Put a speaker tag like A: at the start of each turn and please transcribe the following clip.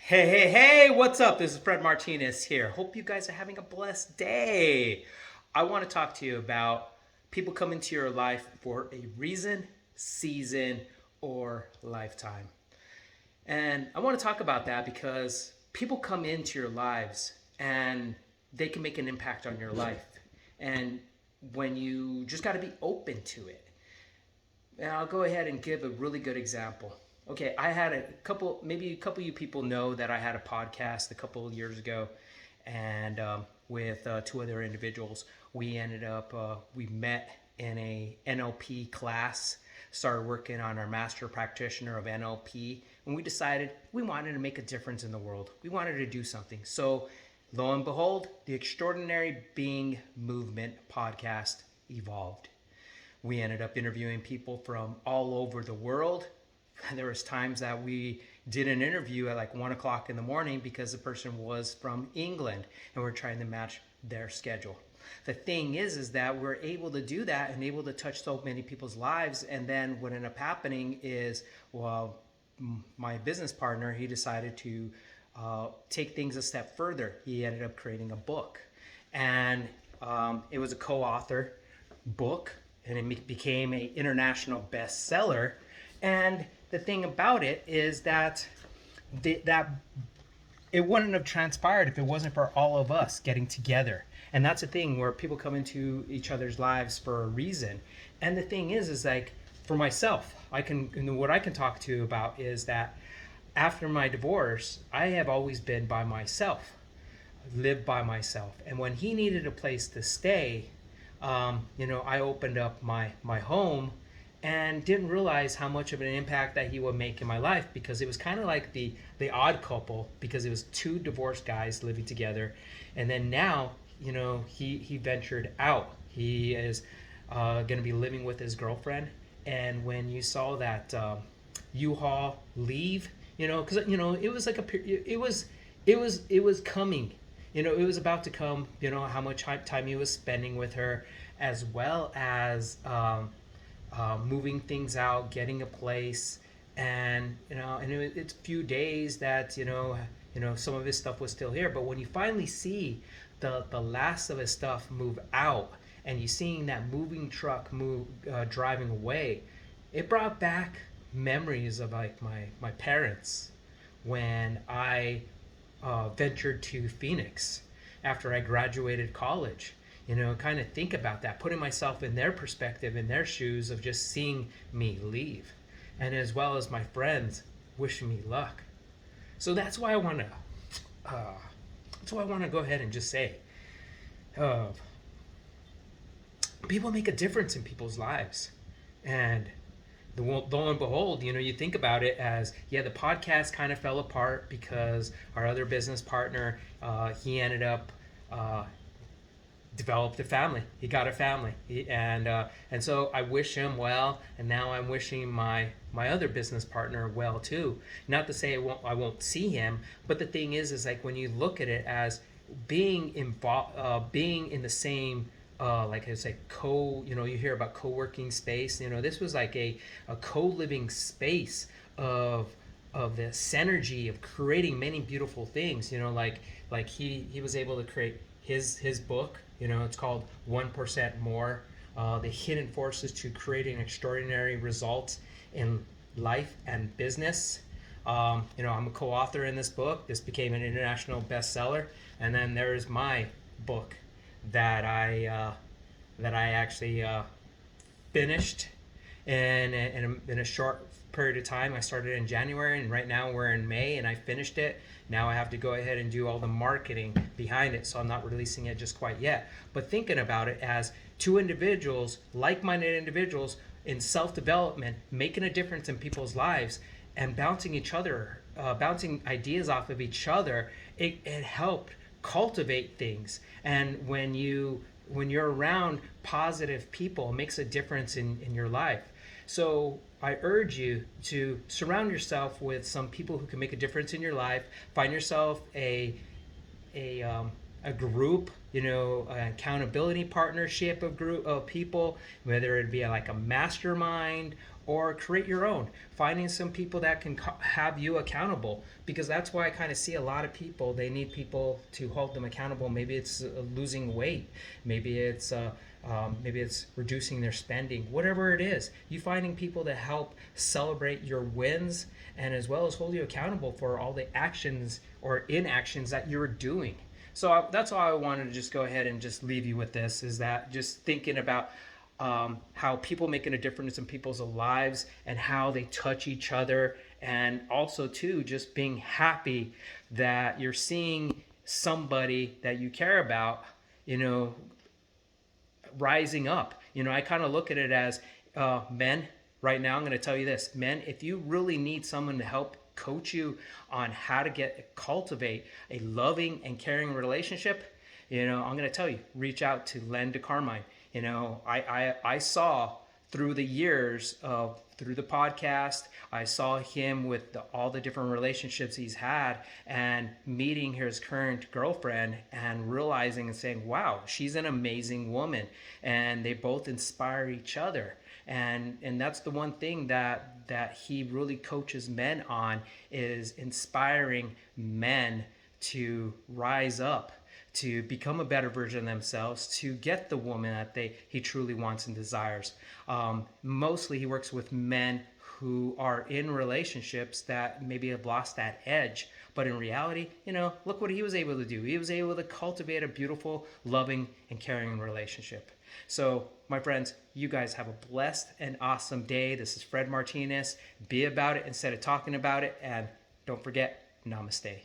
A: Hey, what's up? This is Fred Martinez here. Hope you guys are having a blessed day. I want to talk to you about people come into your life for a reason, season, or lifetime. And I want to talk about that because people come into your lives and they can make an impact on your life. And when you just got to be open to it. And I'll go ahead and give a really good example. Okay, I had a couple, maybe a couple of you people know that I had a podcast a couple of years ago, and with two other individuals, we met in a NLP class, started working on our master practitioner of NLP, and we decided we wanted to make a difference in the world. We wanted to do something. So, lo and behold, the Extraordinary Being Movement podcast evolved. We ended up interviewing people from all over the world. There was times that we did an interview at like 1 o'clock in the morning because the person was from England and we're trying to match their schedule. The thing is that we're able to do that and able to touch so many people's lives. And then what ended up happening is, well, my business partner, he decided to take things a step further. He ended up creating a book, and it was a co-author book, and it became an international bestseller. And the thing about it is that that it wouldn't have transpired if it wasn't for all of us getting together. And that's the thing where people come into each other's lives for a reason. And the thing is like for myself, what I can talk to you about is that after my divorce, I have always been by myself, lived by myself. And when he needed a place to stay, I opened up my home and didn't realize how much of an impact that he would make in my life, because it was kind of like the odd couple, because it was two divorced guys living together. And then now, he ventured out. He is going to be living with his girlfriend. And when you saw that U-Haul leave, because it was like it was coming. It was about to come. How much time he was spending with her, as well as moving things out, getting a place, and it's a few days that some of his stuff was still here. But when you finally see the last of his stuff move out, and you seeing that moving truck move driving away, it brought back memories of like my parents when I ventured to Phoenix after I graduated college. Kind of think about that, putting myself in their perspective, in their shoes of just seeing me leave, and as well as my friends wishing me luck. So that's why I want to. Go ahead and just say, uh, people make a difference in people's lives, and lo and behold, you think about it as, yeah, the podcast kind of fell apart because our other business partner, he ended up developed a family. He got a family, and so I wish him well, and now I'm wishing my other business partner well too. Not to say I won't see him, but the thing is like when you look at it as being involved, being in the same. Like it's like you hear about co-working space. This was like a co-living space of the synergy of creating many beautiful things. Like he was able to create his book. It's called 1% More, the hidden forces to creating extraordinary results in life and business. I'm a co-author in this book. This became an international bestseller. And then there's my book that I actually finished in a short period of time. I started in January, and right now we're in May, and I finished it. Now I have to go ahead and do all the marketing behind it, so I'm not releasing it just quite yet. But thinking about it as two individuals, like-minded individuals in self-development, making a difference in people's lives and bouncing ideas off of each other, it helped cultivate things. And when you're around positive people, it makes a difference in your life. So I urge you to surround yourself with some people who can make a difference in your life. Find yourself a group, an accountability partnership of group of people, whether it be like a mastermind or create your own, finding some people that can have you accountable, because that's why I kind of see a lot of people, they need people to hold them accountable. Maybe it's losing weight, maybe it's maybe it's reducing their spending, whatever it is. You finding people to help celebrate your wins, and as well as hold you accountable for all the actions or inactions that you're doing. So that's all I wanted to just go ahead and just leave you with this, is that just thinking about how people making a difference in people's lives and how they touch each other, and also too just being happy that you're seeing somebody that you care about, you know, rising up. I kind of look at it as men. Right now, I'm going to tell you this, men. If you really need someone to help coach you on how to cultivate a loving and caring relationship, I'm going to tell you, reach out to Len DeCarmine. I saw through the years of through the podcast, I saw him with all the different relationships he's had, and meeting his current girlfriend and realizing and saying, wow, she's an amazing woman, and they both inspire each other. And that's the one thing that he really coaches men on, is inspiring men to rise up, to become a better version of themselves, to get the woman that he truly wants and desires. Mostly he works with men who are in relationships that maybe have lost that edge. But in reality, look what he was able to do. He was able to cultivate a beautiful, loving, and caring relationship. So, my friends, you guys have a blessed and awesome day. This is Fred Martinez. Be about it instead of talking about it. And don't forget, namaste.